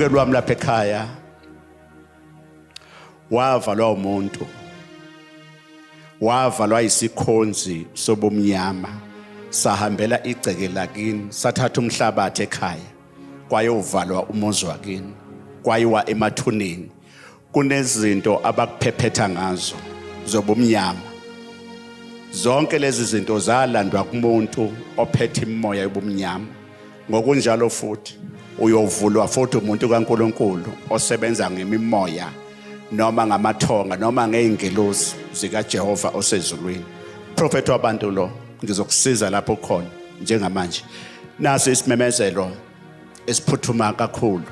mbukeli wami lapha ekhaya wavalwa umuntu, wavalwa isikhonzi sobumnyama, sahambela igceke lakini, sathatha umhlabathi ekhaya, kwayovalwa umuzi wakini, kwayiwa emathuneni. Kunezinto abakuphephetha ngazo zobumnyama. Zonke lezi zinto zalandwa kumuntu ophethe imimoya yobumnyama. Ngokunjalo futhi uyovulwa futhi umuntu kaNkulunkulu osebenza ngemimoya noma ngamathonga noma ngeingelosi zikaJehova osezulwini. Prophet wabantu lo, ngizokusiza lapho khona njengamanje. Nasi isimemezelo esiphuthuma kakhulu.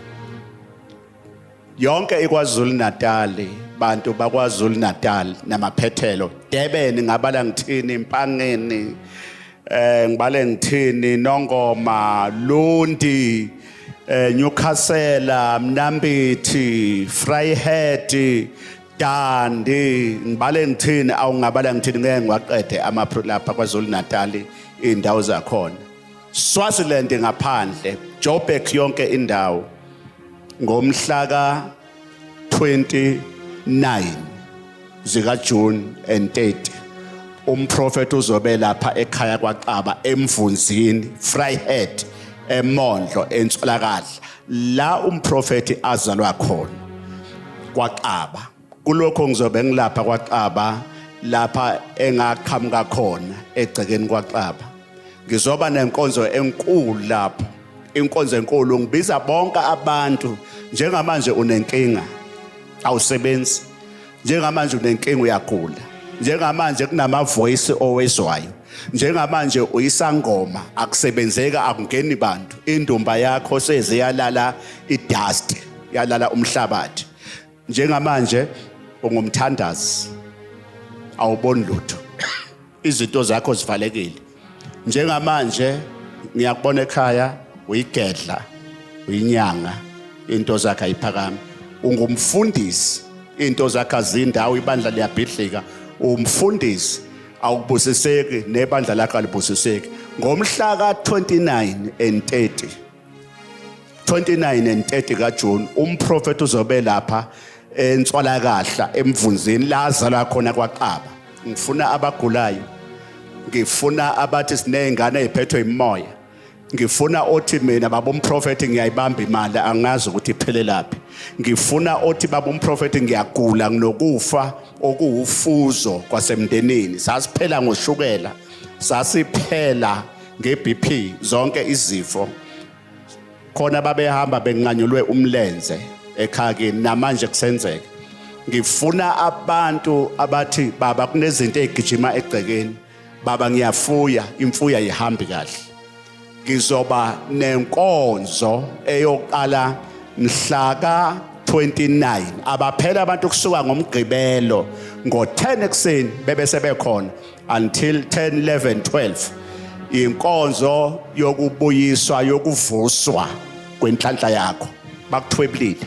Yonke iKwaZulu Natal, bantu bakwaZulu Natal namaphethelo, Durban ngabala ngithini, Mpangeni, ngibale ngithini, Nongoma, Lundi, Newcastle, Mnambithi, Vryheid, Dandi, ngibale ngithini, awungabala ngithini ngeke ngiwaqede lapha kwaZulu Natal indawo zakhona. Swaziland ngaphandle, Joburg yonke indawo. Ngomhla ka 29 zika June and 30 umprofeti uzobe lapha ekhaya kwaXaba eMvunzini, Vryheid, eMondlo, eNtsolakadla, la umprofeti azalwa khona kwaXaba. Kulokho ngizobe ngilapha kwaXaba, lapha engaqhamuka khona egcekeni kwaXaba. Ngizoba nenkonzo enkulu lapha, inkonzo enkulu. Ngibiza bonke abantu. Njengamanje unenkinga awusebenzi, njengamanje unenkinga uyagula, njengamanje kunama voice owezwayo, njengamanje uyisangoma akusebenzeka, akungeni bantu, indumba yakho seziyalala idust, yalala umhlabathi. Njengamanje ungumthandazi, awuboni lutho, izinto zakho zivalekile. Njengamanje ngiyakubona ekhaya uyigedla, uyinyanga, into zakhe ayiphakami. Ungumfundisi, into zakhe azindawo, ibandla liyabhidlika. Umfundisi awubusiseki, nebandla lakhe alibusiseki. Ngomhla ka 29 and 30 kaJune umprofeti uzobe lapha eNtsolakadla eMvunzini, la azalwa khona kwaXaba. Ngifuna abagulayo, ngifuna abathi sinezingane eziphethwe imimoya, ngifuna othi mina baba umprofeti ngiyayibamba imali angazi ukuthi iphele laphi. Ngifuna othi baba umprofeti ngiyagula nginokufa okuwufuzo kwasemndenini. Sasiphela ngoshukela, sasiphela ngeBP, zonke izifo. Khona babehamba benganyulwe umlenze ekhaya namanje kusenzeka. Ngifuna abantu abathi baba kunezinto ezigijima egcekeni, baba ngiyafuya, imfuya ihambi kahle. Ngizoba nenkonzo eyoqala mhla ka 29, abaphela abantu kusuka ngomgqibelo ngo10 ekseni bebe sebekhona until 10, 11, 12. Inkonzo yokubuyiswa, yokuvuswa kwenhlanhla yakho. Bakuthweblile,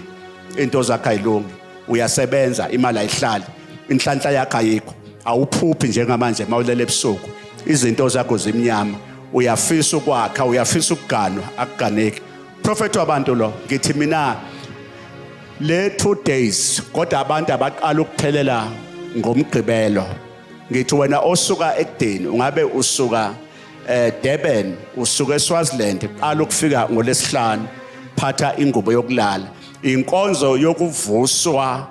into zakho ayilungi, uyasebenza, imali ayihlali, inhlanhla yakho ayikho, awuphuphi njengamanje mawulele ebusuku, izinto zakho zimnyama. Uyafisa ukwakha, uyafisa ukuganwa, akuganeki. Prophet wabantu lo, ngithi mina le 2 days kodwa abantu abaqala ukuphelela ngomgqibelo. Ngithi wena osuka ekudeni, ungabe usuka Durban, usuka eSwaziland, qala ukufika ngoLesihlanu, phatha ingubo yokulala. Inkonzo yokuvuswa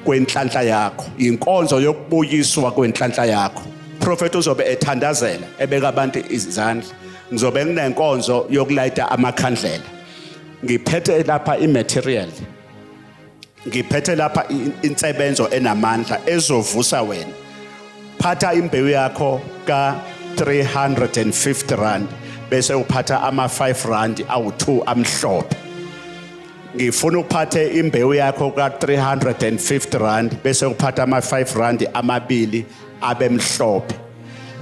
kwenhlanhla yakho, inkonzo yokubuyiswa kwenhlanhla yakho. Prophet uzobe ethandazela, ebeka abantu izandla. Ngizobe nginenkonzo yokulayita amakhandlela. Ngiphethe lapha imaterial, ngiphethe lapha insebenzo enamandla ezovusa wena. Phatha imbewu yakho ka 350 rand, bese uphatha ama 5 rand awu2 amhlophe. Ngifuna uphathe imbewu yakho ka 350 rand, bese uphatha ama 5 rand amabili abemhlophe.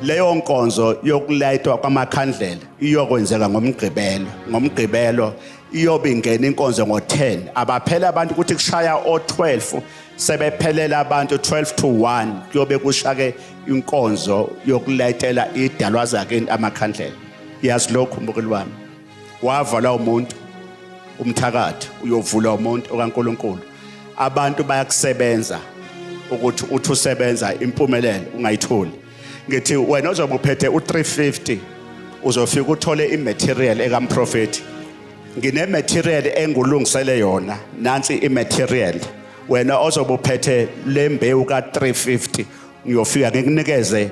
Leyo nkonzo yokulayitwa kwamakhandlela iyokwenzeka ngomgqibelo. Ngomgqibelo iyobe ingena inkonzo ngo10. Abaphela abantu ukuthi kushaya o12 sebephelela abantu 12 to 1 kuyobe kushake inkonzo yokulayitela idalwa zakhe amakhandlela. Yazi lokho mbukeli wami, wavalwa umuntu, umthakathi uyovula umuntu okaNkulunkulu. Abantu bayakusebenza ukuthi uthi usebenza impumelelo ungayitholi. Ngithi wena ozobe uphethe u350 uzofika uthole imaterial ekaMprofeti. Ngine material engulungisele yona, nansi imaterial. Wena ozobe uphethe lembewu ka350 ngiyofika ngikunikeze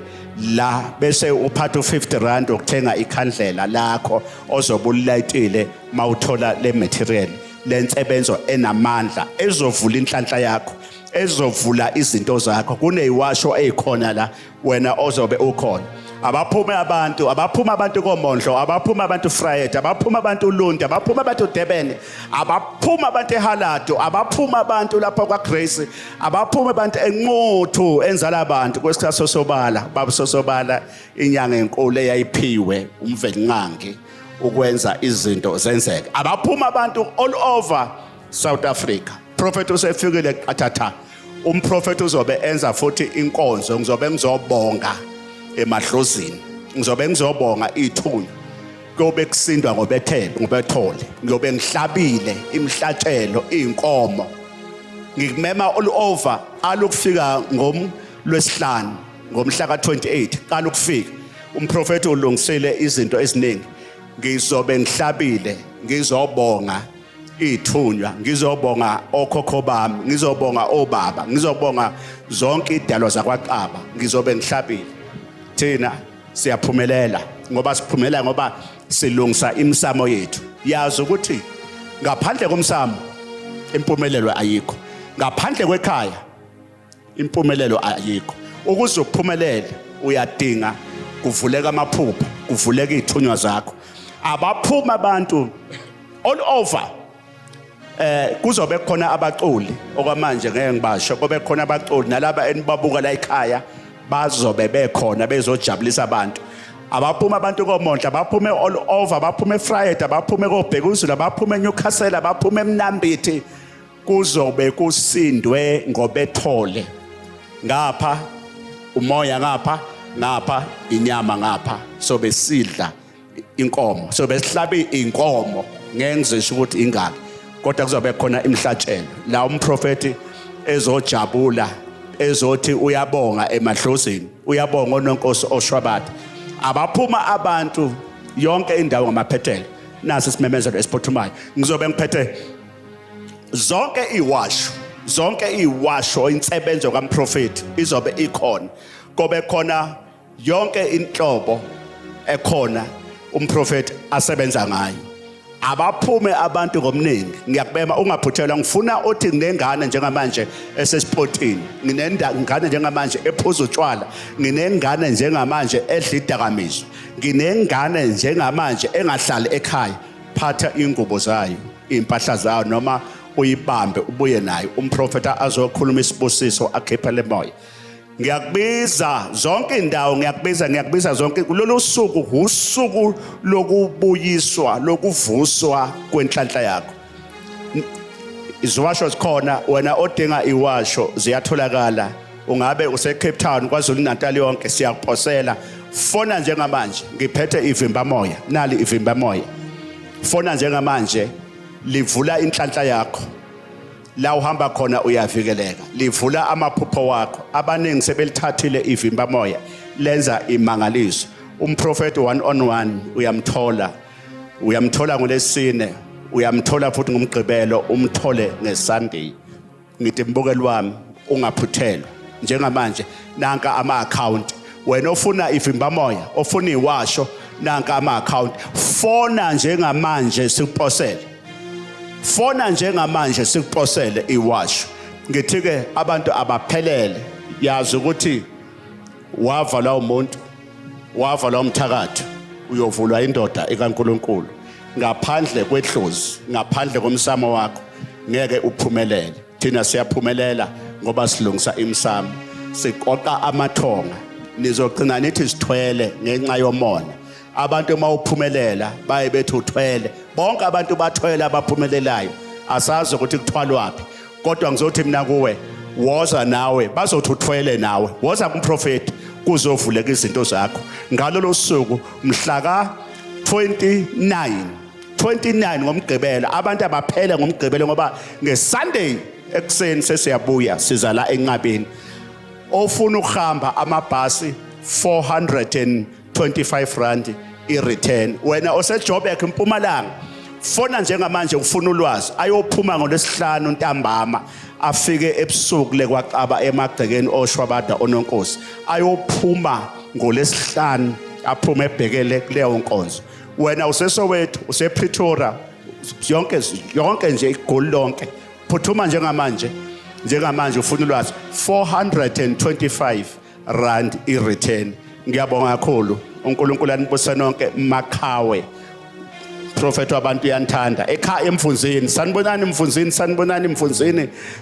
la bese uphatha u50 ukuthenga ikhandlela lakho ozobe ulilayitile mawuthola le material lensebenzo enamandla ezovula inhlanhla yakho, ezovula izinto zakho. Kuneyiwasho ezikhona la wena ozobe ukhona. Abaphuma abantu koMondlo, abaphuma abantu Friday, abaphuma abantu Lundi, abaphuma abantu Durban, abaphuma abantu eHalado, abaphuma abantu lapha kwaGrace, abaphuma abantu eNquthu enzala abantu kwesikhathi sosobala, baba sosobala inyanga enkulu eyayiphiwe umvelinqangi ukwenza izinto zenzeke. Abaphuma abantu all over South Africa. Prophet usefikile qathatha. Umprofeti uzobe enza futhi inkonzo, ngizobe ngizobonga emadlozini, ngizobe ngizobonga ithunya, kuyobe kusindwa ngobethole, ngiyobe ngihlabile imhlatshelo inkomo, ngimema all over alukufika ngomLwesihlanu ngomhla ka28 qala ukufika. Umprofeti ulungisile izinto eziningi, ngizobe ngihlabile ngizobonga ithunywa, ngizobonga okhokho bami, ngizobonga obaba, ngizobonga zonke idalo zakwaXaba, ngizobe ngihlabile. Thina siyaphumelela ngoba siphumelela ngoba silungisa imsamo yethu. Yazi ukuthi ngaphandle komsamo impumelelo ayikho, ngaphandle kwekhaya impumelelo ayikho. Ukuze uphumelele uyadinga kuvuleka amaphupho, kuvuleka ithunywa zakho. Abaphuma abantu all over. Kuzobe khona abaculi okwamanje ngeke ngibasho, kube khona abaculi nalaba enibabuka la ekhaya bazobe bekhona bezojabulisa abantu. Abaphuma abantu koMondlo, abaphume all over, abaphume eFriday, abaphume koBhekuzulu, abaphume eNewcastle, abaphume eMnambithi. Kuzobe kusindwe ngobethole. Ngapha umoya, ngapha inyama, ngapha sobe sidla inkomo, sobe sihlabe inkomo. Ngeke ngizisho ukuthi ingaki, kodwa kuzobe khona imhlatshelo la umprofeti ezojabula, ezothi uyabonga emadlozini, uyabonga uNonkosi oShwabata. Abaphuma abantu yonke indawo ngamaphethelo. Nasi isimemezelo esiphuthumayo, ngizobe ngiphethe zonke iwasho insebenzo kaMprofeti izobe ikhona. Kobe khona yonke inhlobo ekhona umprofeti asebenza ngayo. Abaphume abantu ngomningi. Ngiyakubema ungaphuthelwa, ngifuna uthi nginengane njengamanje esesipotini, nginengane njengamanje ephuza utshwala, nginengane njengamanje edla idakamizwa, nginengane njengamanje engahlali ekhaya. Phatha ingubo zayo, impahla zayo, noma uyibambe ubuye nayo umprofeta azokhuluma isibusiso akhipha le moya. Ngiyakubiza zonke indawo, ngiyakubiza zonke. Kulolu suku usuku lokubuyiswa, lokuvuswa kwenhlanhla yakho. Iziwasho zikhona, wena odinga iwasho ziyatholakala. Ungabe useCape Town, KwaZulu Natal yonke siyakuphosela. Fona njengamanje, ngiphethe ivimba moya, nali ivimba moya. Fona njengamanje, livula inhlanhla yakho. La uhamba khona uyavikeleka, livula amaphupho wakho. Abaningi sebelithathile ivimba moya lenza imangaliso. Umprofeti 1-on-1 uyamthola ngolesine, uyamthola futhi ngomgqibelo, umthole ngeSunday. Ngithi mbukeli wami ungaphuthelwa. Njengamanje nanka ama-account, wena ofuna ivimba moya, ofuna iwasho, nanka ama-account. Fona njengamanje sikuposele. Fona njengamanje sikuposele iwasho. Ngithi-ke abantu abaphelele, yazi ukuthi wavala umuntu, wavala umthakathi, uyovulwa indoda ekaNkulunkulu. Ngaphandle kwedlozi, ngaphandle komsamo wakho ngeke uphumelele. Thina siyaphumelela ngoba silungisa imsamo, siqoqa amathonga. Nizogcina nithi sithwele ngenxa yomona. Abantu mawuphumelela baye bethi uthwele. Bonke abantu bathwele abaphumelelayo. Asazi ukuthi kuthwalwapi. Kodwa ngizothi mina kuwe, woza nawe, bazothi uthwele nawe. Woza kumprofeti kuzovuleka izinto zakho. Ngalolu suku mhla ka 29 29 ngomgqibelo abantu abaphele ngomgqibelo ngoba ngeSunday ekseni sesiyabuya siza la eNqabeni ofuna ukuhamba amabhasi 425 rand i-return wena oseJoburg eMpumalanga fona njengamanje ufuna ulwazi ayophuma ngolesihlanu ntambama afike ebusuku lekwaXaba emagcekeni oShwabada oNonkosi ayophuma ngolesihlanu aphuma ebhekele kuleyo nkonzo wena useSoweto usePretoria yonke nje igoli lonke phuthuma njengamanje ufuna ulwazi 425 rand i-return ngiyabonga kakhulu uNkulunkulu anibusise nonke Makhawe prophet wabantu uyanthanda ekhaya emfunzini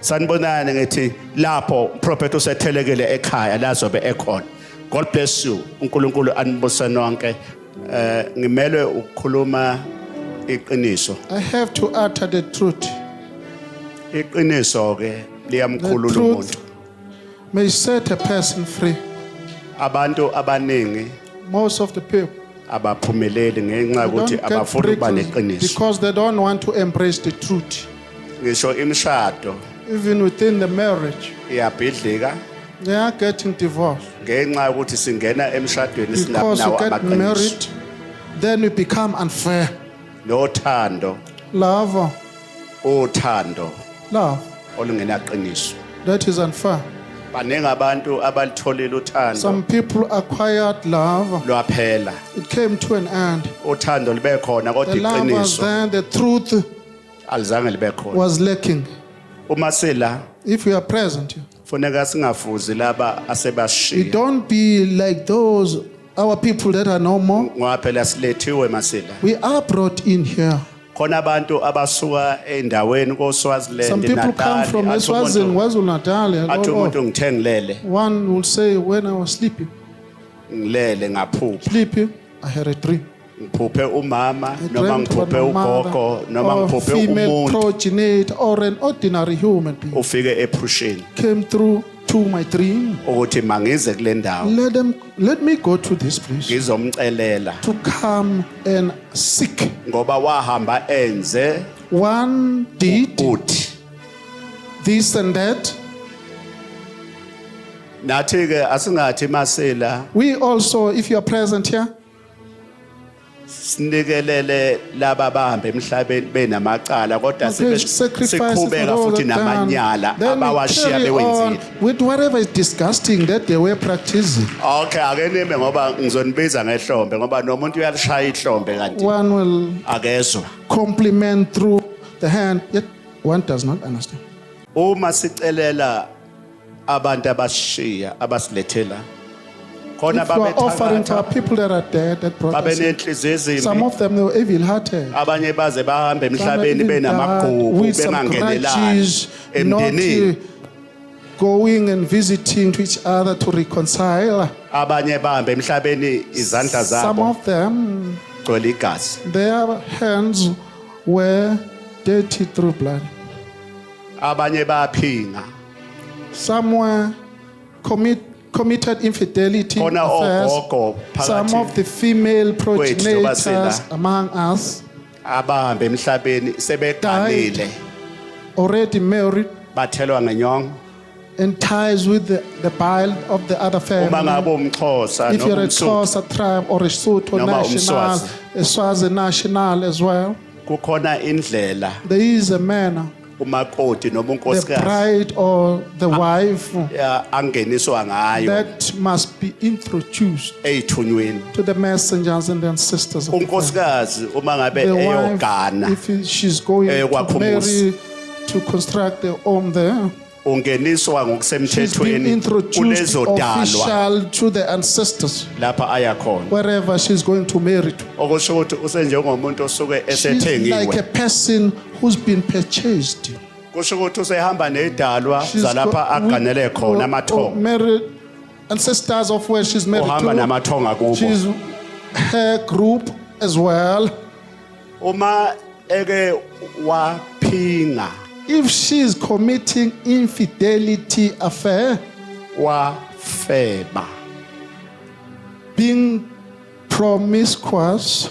sanibonani ngithi lapho prophet usethelekele ekhaya lazobe ekhona God bless you uNkulunkulu anibusise nonke ngimele ukukhuluma iqiniso I have to utter the truth. iqiniso ke liyamkhulula umuntu May set a person free. abantu abaningi Most of the people abaphumeleli ngenxa don't ukuthi get abafuna ukuba breakthroughs neqiniso because they don't want to embrace the truth. ngisho imshado Even within the marriage, iyabhidlika they are getting divorced ngenxa ukuthi singena emshadweni because you singabawo get amaqiniso married, then you become unfair. nothando Love, love, olungenaqiniso that is unfair. baningi abantu abalitholile uthando Some people acquired love. lwaphela It came to an end. uthando libe khona kodwa The love was iqiniso there, the truth alizange libe khona was lacking. uma sila If you are present, funeka singafuzi laba you asebashiya don't be like those, our people that are no more. ngoba phela silethiwe masila We are brought in here. khona abantu abasuka endaweni Some koSwaziland people come from Eswazini, KwaZulu-Natal. athi umuntu ngithengilele One will say, when I was sleeping, ngilele ngaphupha sleeping, I had a dream. ngiphuphe umama I noma dreamt about ngiphuphe my ugogo mother noma or ngiphuphe female umuntu progenitor or an ordinary human being ufike ephusheni came through to my dream. ukuthi mangize kule ndawo Let me go to this place ngizomcelela to come and seek. ngoba wahamba enze One did uthi this and that. nathi ke asingathi masela We also, if you are present here, sinikelele laba bahamba emhlabeni benamacala kodwa okay, sibe sacrifices for siqhubeka those futhi that done. namanyala Then we abawashiya carry on bewenzile with whatever is disgusting that they were practicing. okay ake nime ngoba ngizonibiza ngehlombe ngoba nomuntu uyalishaya ihlombe kanti One will akezwa compliment through the hand, yet one does not understand. uma sicelela abantu abashiya abasilethela khona If you are offering to our babethakatha people that are dead, that brought us in, babenenhliziyo some ezimbi of them they were evil-hearted. abanye baze bahamba Some emhlabeni even died benamagugu with some bengangenelani grudges, not emndenini going and visiting to each other to reconcile. abanye bahamba emhlabeni izandla Some zabo of them, gcwele igazi their hands were dirty through blood. abanye bayaphinga Some were committed infidelity khona affairs. ogogo Some phakathi of the female progenitors Basila. among us abahamba emhlabeni sebeqalile already married bathelwa ngenyongo and ties with the bile of the other uma family. ngabe umXhosa If you're noma a umSuthu Xhosa tribe or a Sotho Noma national, umSwazi. a Swazi national as well, kukhona indlela there is a manner, umakoti noma the unkosikazi bride or the wife angeniswa ngayo that must be introduced eyithunyweni to the messengers and then sisters of the family. unkosikazi uma ngabe The eyogana wife, if she's going to Eyokwakha umuzi. marry, to construct a home there, ungeniswa she's been ngokusemthethweni introduced kulezo dalwa official to the ancestors, lapha aya khona wherever she's going to marry to. okusho ukuthi usenjengomuntu osuke She's like a esethengiwe person who's been purchased. kusho ukuthi usehamba nedalwa She's zalapha aganele khona amathongo married ancestors of where she's married uhamba to. namathonga kubo She's her group as well. uma eke waphinga If she's committing infidelity affair, wafeba being promiscuous,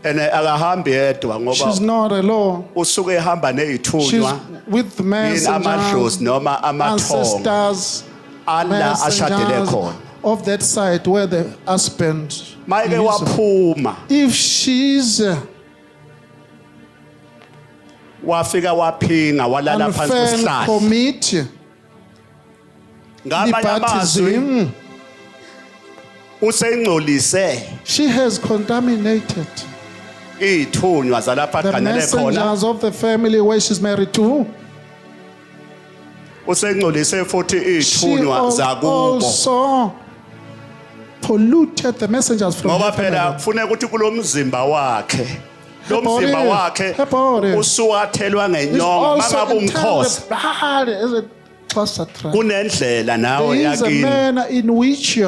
ene akahambi yedwa She's ngoba not alone. usuke ehamba She's nezithunywa with the yini amadlozi messengers, noma amathongo ancestors, ala ashadele messengers khona. of that side where the husband Mayike is. waphuma If she's wafika waphinga walala phansi unfair kwesihlahla commit ngabanye amazwi baptism, usengcolise she has contaminated izithunywa zalapha the aqanele khona messengers of the family where she's married to. usengcolise futhi She izithunywa zakubo also polluted the messengers from ngoba her phela family. kufuneka ukuthi kulomzimba wakhe lo Her body- mzimba wakhe her body usuwathelwa It's ngenyongo also mangabe in turn umkhosi the blood is a cluster tribe. kunendlela nawe There is a yakini manner in which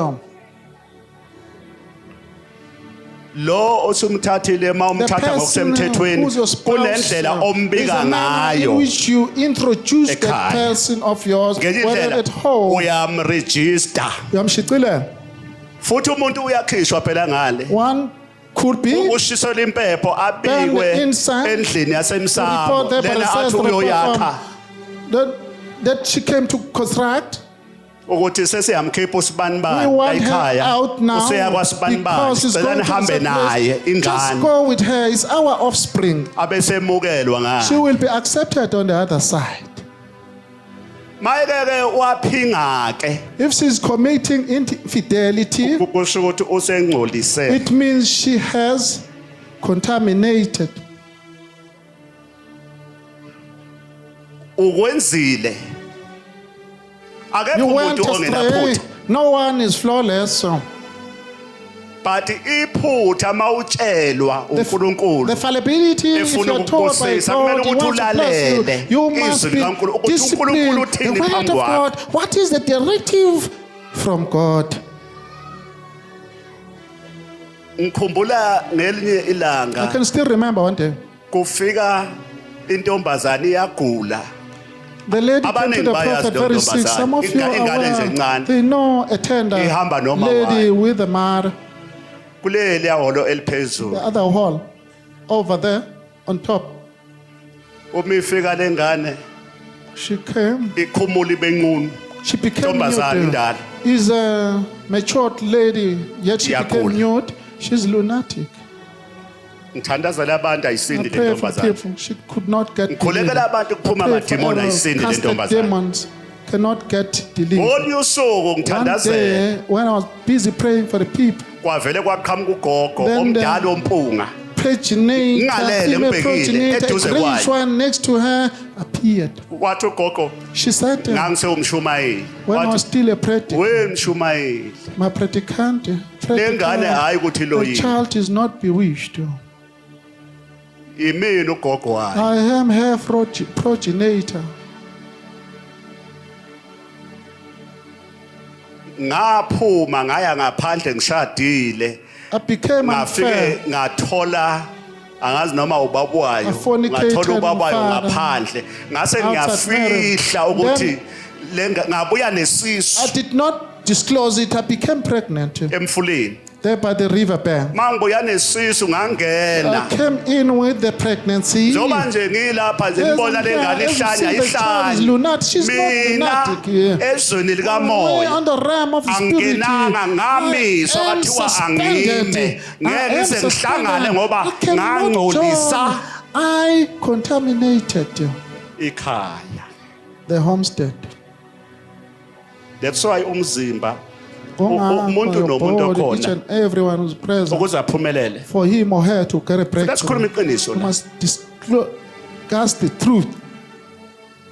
lo osumthathile the mawumthatha person ngokusemthethweni who's your spouse, kunendlela there's ombika a manner in ngayo which you introduce that Ekhaya. person of yours, ngenye whether indlela at home. uyamregister Uyamshicilela. futhi umuntu uyakhishwa phela ngale One could be ushiselwa impepho abikwe Burned inside, endlini yasemsamo report there by the lena athi ancestral uyoyakha that she came to construct. ukuthi sesiyamkhipha usibani We bani want her ekhaya out now useya kwasibani bani because she's cela going to nihambe this naye place. Just ingane go with her. It's our offspring. abesemukelwa She ngayo will be accepted on the other side. mayeke waphinga ke If she's committing infidelity, kusho ukuthi usengcolise it means she has contaminated. ukwenzile akekho You went umuntu astray. ongenaphutha No one is flawless. So but iphutha mawutshelwa uNkulunkulu the fallibility, if efuna you're told by ukukubusisa God, kumele He ukuthi wants to bless ulalele you, you must izwi be likaNkulunkulu ukuthi disciplined. uNkulunkulu The uthini word phambi of kwakho God, what is the directive from God? ngikhumbula ngelinye I ilanga can still remember one day. kufika intombazane iyagula The lady came to Abaningi the bayazi prophet lo very sick. ntombazane. Some of you are Ingane nje aware. encane. They know a tender Ihamba noma lady wani. with a mother. kuleli yaholo The eliphezulu other hall over there on top. uma ifika lengane She came. ikhumula ibenqunu She became Ntombazane nude. indala. Is a matured lady, yet she became Iyagula. nude. She's lunatic. ngithandazela abantu I ayisindi le pray for ntombazane people. She could not get ngikhulekela delivered. abantu kuphuma Pray for amadimoni all ayisindi le casted ntombazane demons cannot get delivered. ngolunye usuku One ngithandazela day, when I was busy praying for the people, kwavele kwaqhamuka ugogo Then the- omdala ompunga progenitor, Ngalele, female ngibhekile, progenitor, a eduze grayish kwayo. one next to her appeared. wathi ugogo She said, ngangisewumshumayeli when I was wathi still a predicant, we mshumayeli my predicant, lengane hayi ukuthi lo the yini child is not bewitched. imini ugogo wayo I am her progenitor. ngaphuma ngaya ngaphandle ngishadile I became ngafike unfair. ngathola angazi noma ubabwayo I fornicated ngathola ubabwayo father. ngaphandle ngase Outside ngiyafihla marriage. ukuthi ngabuya I nesisu did not disclose it. I became pregnant emfuleni there by the riverbank. mangibuya nesisu ngangena I came in with the pregnancy. njoba nje ngilapha nje ngibona lengane ihlanya ihlanya lunatic. She's not mina lunatic. Yeah. ezweni Way likamoya on the realm of the spirit. angenanga ngamiswa I am kwathiwa suspended. angime I ngeke am ngize ngihlangane suspended. ngoba I cannot ngangcolisa join. I contaminated ikhaya the homestead. that's why umzimba Ongakho umuntu your nomuntu body, each okhona and everyone who's present, ukuze aphumelele for him or her to get a sikhuluma breakthrough, iqiniso you la must discuss the truth.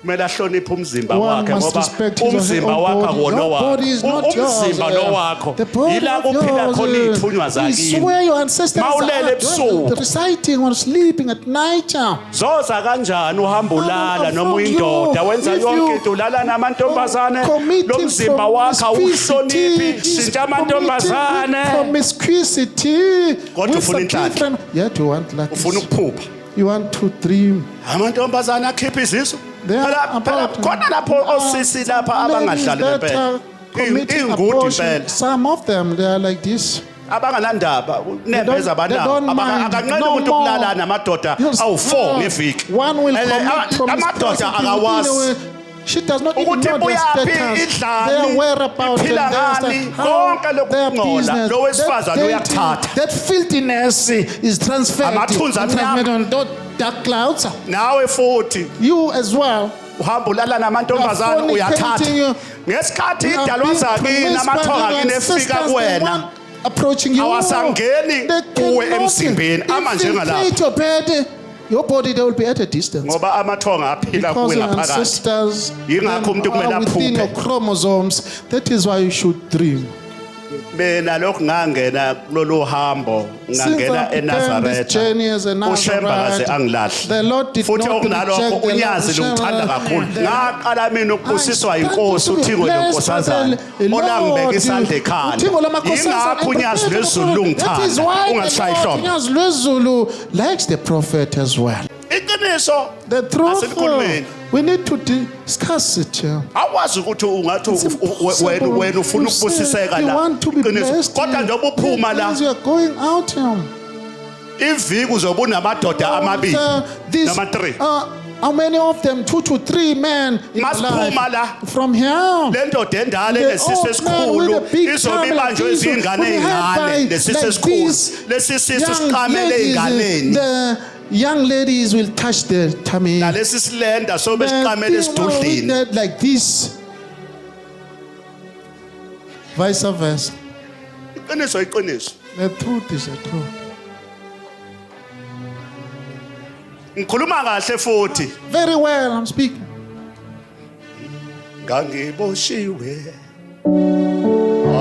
kumele ahloniphe umzimba One wakhe must ngoba respect his umzimba own wakhe body. akuwona Your body is not yours. umzimba lo wakho The body yila of kuphila yours khona izithunywa is zakini where your ancestors Mawulele are ebusuku. reciting or sleeping at night. zoza kanjani uhamba ulala I've noma found uyindoda you. wenza If yonke you into ulala namantombazane committing lo mzimba wakhe awuhloniphi promiscuity, shintsha committing amantombazane promiscuity Kodwa with ufuna the inhlanhla. different. Yet you want like ufuna this. ukuphupha You want to dream. amantombazane akhipha izisu They are phela about khona lapho osisi lapha ladies abangahlali that ngempela are committing ingudi abortion. impela Some of them they are like this. abanganandaba nembeza they abanawo don't mind. akanqeni No umuntu more. ukulala namadoda Yes, awu4 no. ngeviki One will And, commit promiscuity amadoda within a akawazi way. She does not even ukuthi know their uyaphi status, idlani, their whereabouts, and iphila ngani, konke lokhu their kungcola, business. lo wesifazane That uyakuthatha. dating, that filthiness is transferred. Amathunzi amnyama. transferred on those dark clouds. nawe futhi You as well. uhamba ulala namantombazana You are uyathatha fornicating, ngesikhathi you are idalwa being zakini promised by amathonga your kini efika sisters, the kuwena one approaching you. awasangeni They kuwe cannot emzimbeni ama njengalapha infiltrate your bed. Your body, they will be at a distance. ngoba amathonga aphila Because kuwe your ngaphakathi ancestors Yingakho umuntu kumele are within aphuphe. your chromosomes. That is why you should dream. mina lokhu ngangena kulolu hambo Since ngangena I began this eNazaretha journey as a uShemba kaze Nazarite, angilahli the Lord did futhi not okunalokho reject the unyazi Lord. longithanda kakhulu The- ngaqala mina ukubusiswa I inkosi stand to be uThixo blessed lenkosazana by the Lord. olangibeka isandla ekhanda uThixo lamakhosazana ingakho unyazi and the lwezulu That is lungithanda why ungashayi the Lord, hlombe unyazi lwezulu, likes the prophet as well. iqiniso The truth, Asenikhulumeni. we need to discuss it. awazi ukuthi ungathi It's impossible. wena ufuna You say ukubusiseka you la want to be Iqiniso. blessed. kodwa njengoba uphuma la Because you are going out. iviki uzobe unamadoda amabili These, nama 3 how many of them? 2 to 3 men in your Masiphuma la. life. From here. le ndoda endala The enesisu old man esikhulu with a big izobe tummy like ibanjwe this, izingane will be held ezincane by lesisu like esikhulu this. lesi sisu Young siqamele ladies, ey'nganeni the young ladies will touch their tummy. nalesi silenda sobe The siqamele thing with esidudlini that like this. Vice versa. iqiniso iqiniso The truth is the truth. ngikhuluma kahle futhi Very well, I'm speaking. ngangiboshiwe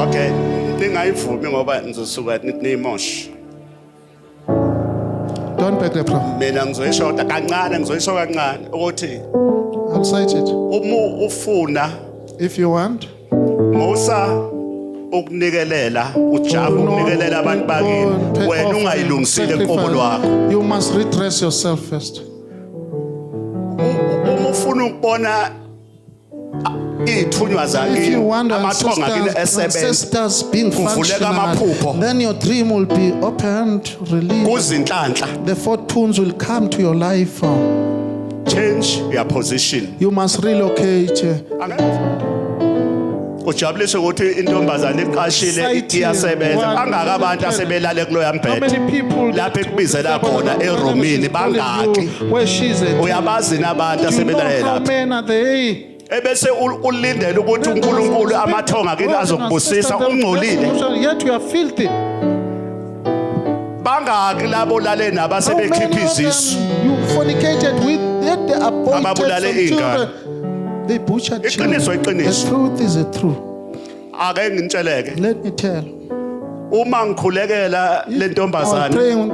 okay ningayivumi ngoba nizosuka niyimoshe Don't beg the problem. mina ngizoyishoda kancane ngizoyishoda kancane ukuthi I'll cite it. uma ufuna If you want. Musa ukunikelela ujabu to know ukunikelela abantu go and bakini pay wena offering, ungayilungisile inkomo sacrifice. lwakho You must redress yourself first. uma ufuna ukubona ithunywa If zakini you want amathonga kini esebenza ancestors being Kuvuleka amaphupho. functional, then your dream will be opened, released. kuzinhlanhla The fortunes will come to your life. change your position You must relocate. ujabulise ukuthi intombazane iqashile Society, iyasebenza one- bangaka abantu asebelale kuloya How mbhede many people lapho ekubizela khona eromini bangaki where she's at? uyabazi nabantu You know asebelale how lapho men are they? ebese ulindele ukuthi uNkulunkulu amathonga kini azokubusisa ungcolile Yet you are filthy. bangaki labo lale How nabasebekhipha many of izisu them you fornicated with, yet they appointed Ababulale some iy'ngane. children. They butchered Iqiniso, children. iqiniso. The truth is the truth. ake ngitsheleke Let me tell. uma ngikhulekela le I was ntombazane praying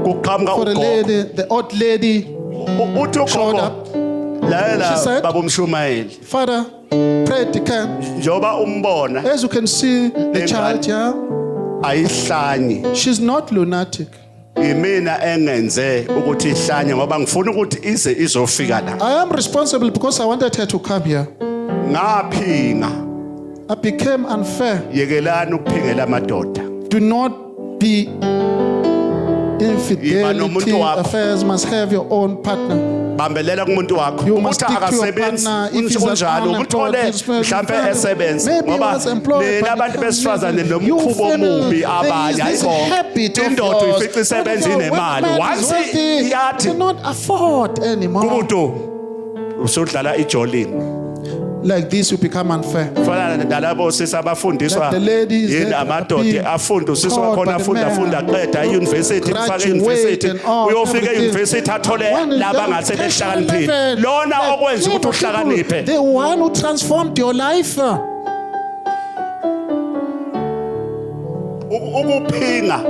kuqhamuka for a ugogo lady, the old lady uthi showed ugogo up. layela She said- baba umshumayeli Father, pray to come. njoba umbona As you can see, the Ingane. child here, ayihlanyi she's not lunatic. imina engenze ukuthi ihlanye ngoba ngifuna ukuthi ize izofika la I am responsible because I wanted her to come here. ngaphinga I became unfair. yekelani ukuphingela amadoda Do not be Yiba infidelity nomuntu wakho. affairs, must have your own partner. bambelela kumuntu wakho You must ukuthi stick to your akasebenzi partner. If he's unjalo unemployed, ukuthole he's very mhlambe very- esebenza maybe he ngoba was employed, nina but abantu he can't besifazane live. nomkhubo You feel omubi there abanye is this ayibona habit of indoda yours. uyifica isebenza When inemali man is once wealthy, yathi cannot afford anymore. kumuntu usudlala ijolini Like this, you become unfair. fana nalabo sisabafundiswa Like the ladies yini that are amadoda being afunda usiswa taught khona by the afunda man. qeda euniversity kufaka Graduate euniversity and all, uyofika everything. euniversity athole When is laba that ngase educational behlakaniphile level? lona Like okwenza ukuthi people, uhlakaniphe the one who transformed your life. ukuphinga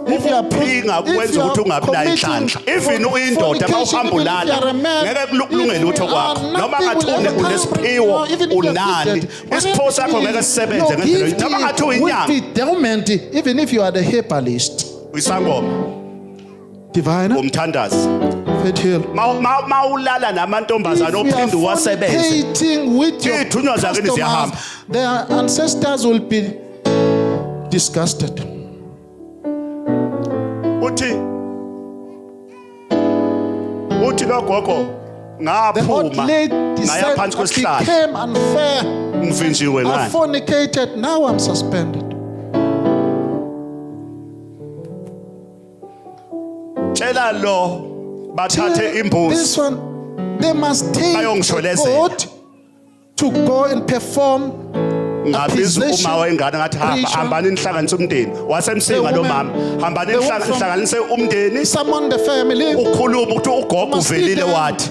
If you are ukuphinga kwenza ukuthi ungabi nayo inhlanhla even uyindoda mawuhamba ulala ngeke kulungele lutho kwakho noma ngathi unesiphiwo unani isiphiwo sakho ngeke sisebenze ngendlela noma ngathi uyinyanga even if you are the herbalist, uyisangoma diviner, umthandazi faith heal. mawulala namantombazane If you are ophinde uwasebenze fornicating with your Iy'thunywa zakini customers, ziyahamba. their ancestors will be disgusted. uthi logogo The old ngaphuma lady ngaya said phansi it kwesihlahla became unfair. ngivinjiwe I ngani fornicated, now I'm suspended. tshela lo bathathe imbuzi This one, they must take a Bayongishwelezela. goat to go and perform ngabiza accusation, uma wengane ngathi hamba ritual. hambani nihlanganise umndeni wasemsinga The lo woman- mama hambani the woman from- nihlanganise umndeni summon the family. ukhuluma ukuthi ugogo must be uvelile there. wathi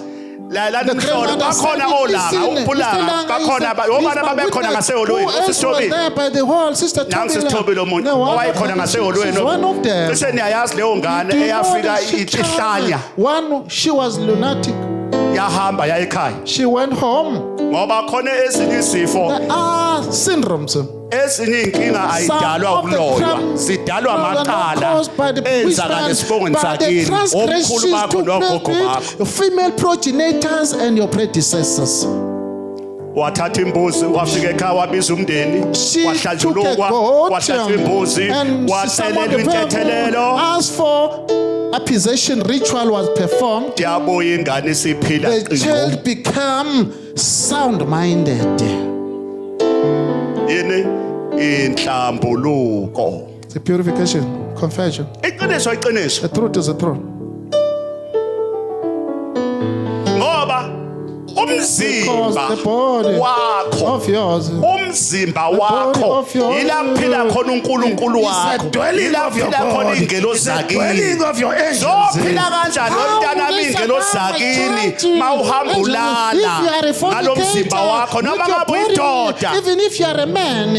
la The nimhlola grandmother said, bakhona olanga "Listen, upulanga Mr. Langa," he bakhona said, yobani "He's my ababekhona witness." ngaseholweni Who else was usithobile there by the hall? Sister nangu Tobile. sisithobile omuntu No, one of owayekhona them. ngaseholweni She's one of them. bese niyayazi leyo ngane Do you know eyafika that she ihlanya traveled? One, she was lunatic. yahamba ya ekhaya She went home. ngoba khona ezinye izifo There are syndromes. ezinye inkinga ayidalwa Some of the ukuloywa crimes zidalwa are not amaqala caused by the enzakala witchcraft, esibongweni but the sakini omkhulu transgressions bakho took nogogo place bakho with your female progenitors and your predecessors. wathatha imbuzi wafika ekhaya wabiza umndeni She took a wahlanjulukwa goat wahlatshwa imbuzi and she summoned wathelelwa the intethelelo people. As for accusation ritual was performed, yabuya ingane isiphila the qingo child become sound-minded. yini inhlambuluko The purification, confession. iqiniso The truth is the truth. ngoba Because umzimba the body wakho of yours umzimba body wakho of yours yila kuphila khona uNkulunkulu is a wakho dwelling yila of your kuphila khona God. ingelosi It's a zakini dwelling of your angels. zophila kanjani How womntana will they ingelosi survive zakini eternity? mawuhamba If you ulala are a ngalomzimba fornicator, wakho noma with your ngabe body, uyindoda even if you are a man,